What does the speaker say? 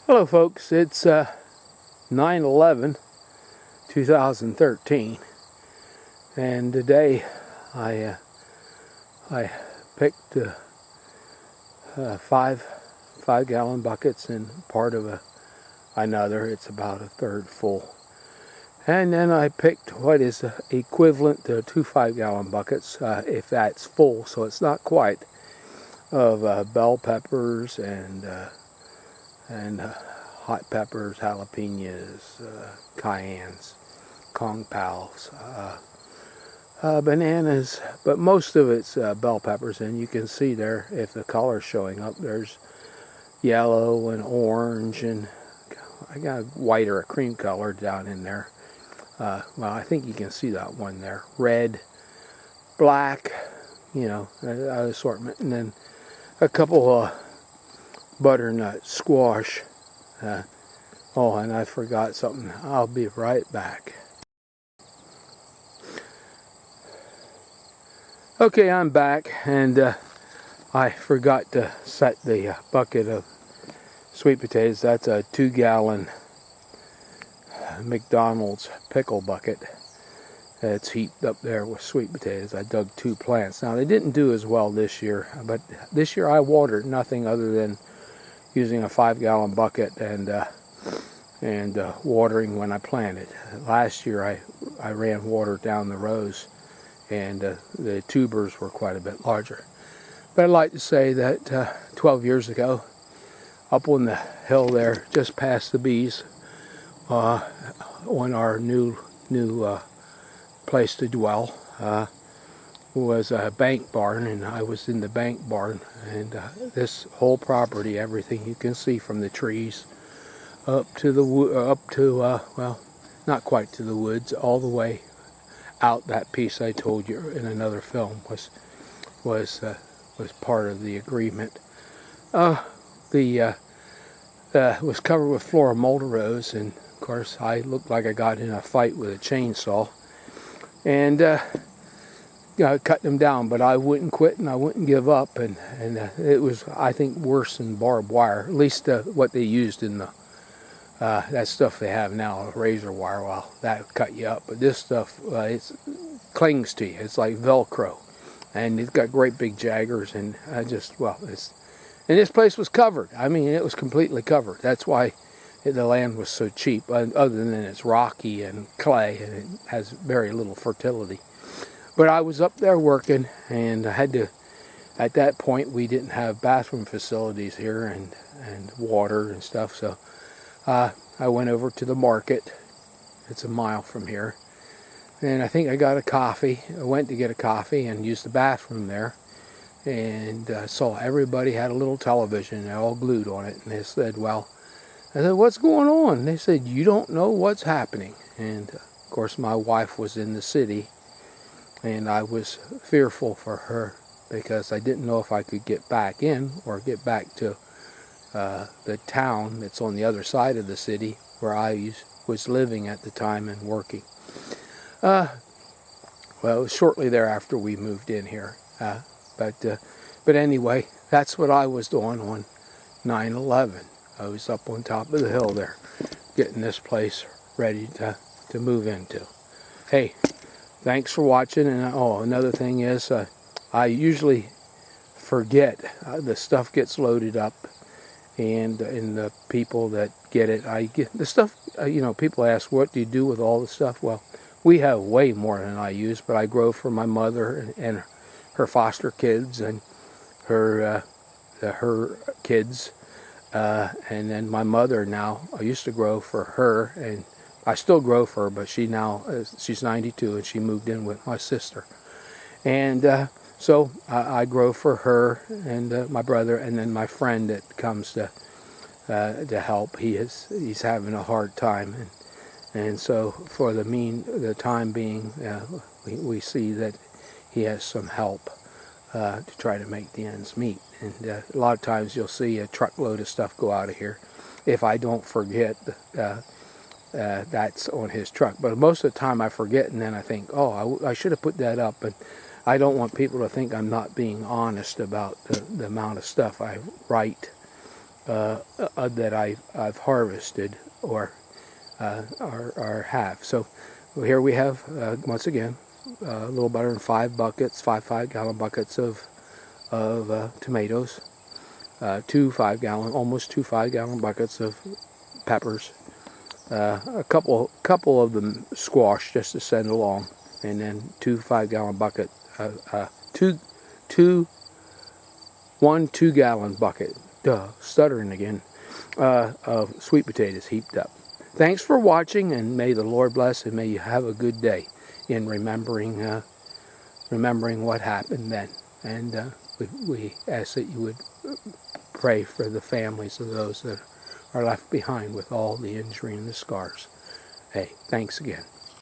Hello folks, it's 9/11/2013, and today I picked five-gallon buckets and part of another. It's about a third full, and then I picked what is equivalent to two 5-gallon buckets, if that's full, so it's not quite, of bell peppers and hot peppers, jalapenos, cayennes, Kung Paos, bananas, but most of it's bell peppers, and you can see there, if the color's showing up, there's yellow and orange, and I got a white or a cream color down in there. Well, I think you can see that one there. Red, black, assortment, and then a couple butternut squash. Oh, and I forgot something. I'll be right back. Okay, I'm back, and I forgot to set the bucket of sweet potatoes. That's a 2-gallon McDonald's pickle bucket. It's heaped up there with sweet potatoes. I dug 2 plants. Now, they didn't do as well this year, but this year I watered nothing other than using a 5-gallon bucket and watering when I planted. Last year I ran water down the rows, and the tubers were quite a bit larger. But I'd like to say that 12 years ago, up on the hill there, just past the bees, on our new place to dwell, was a bank barn, and I was in the bank barn, and this whole property, everything you can see from the trees up to well, not quite to the woods, all the way out. That piece I told you in another film was part of the agreement. Was covered with Floromulderose, and of course I looked like I got in a fight with a chainsaw, and cut them down, but I wouldn't quit and I wouldn't give up, and it was, I think, worse than barbed wire, at least what they used in the that stuff they have now, razor wire. Well, that cut you up, but this stuff, it clings to you. It's like Velcro, and it's got great big jaggers, and and this place was covered. I mean, it was completely covered. That's why the land was so cheap, other than it's rocky and clay, and it has very little fertility. But I was up there working, and I had to, at that point, we didn't have bathroom facilities here and water and stuff, so I went over to the market. It's a mile from here. And I think I got a coffee. I went to get a coffee and used the bathroom there, and saw everybody had a little television. They're all glued on it, and they said, well, I said, what's going on? And they said, you don't know what's happening. And of course my wife was in the city, and I was fearful for her because I didn't know if I could get back in or get back to the town that's on the other side of the city where I was living at the time and working. Well, it was shortly thereafter we moved in here. But anyway, that's what I was doing on 9/11. I was up on top of the hill there, getting this place ready to move into. Hey, thanks for watching. And another thing is, I usually forget. The stuff gets loaded up, and the people that get it, I get the stuff. People ask, what do you do with all the stuff? Well, we have way more than I use, but I grow for my mother and her foster kids and her kids, and then my mother now. I used to grow for her, and I still grow for her, but she's 92, and she moved in with my sister. And so I grow for her and my brother, and then my friend that comes to help. He's having a hard time, and so for the time being, we see that he has some help to try to make the ends meet. And a lot of times you'll see a truckload of stuff go out of here. If I don't forget, that's on his truck. But most of the time I forget, and then I think, oh, I should have put that up. And I don't want people to think I'm not being honest about the amount of stuff I write that I've harvested or have. So here we have, once again, a little better than 5 buckets, 5 gallon buckets of tomatoes, almost 2 5-gallon buckets of peppers, a couple of them squash just to send along, and then 2 5-gallon bucket, one 2-gallon bucket, stuttering again, of sweet potatoes heaped up. Thanks for watching, and may the Lord bless, and may you have a good day in remembering what happened then. And we ask that you would pray for the families of those that are left behind with all the injury and the scars. Hey, thanks again.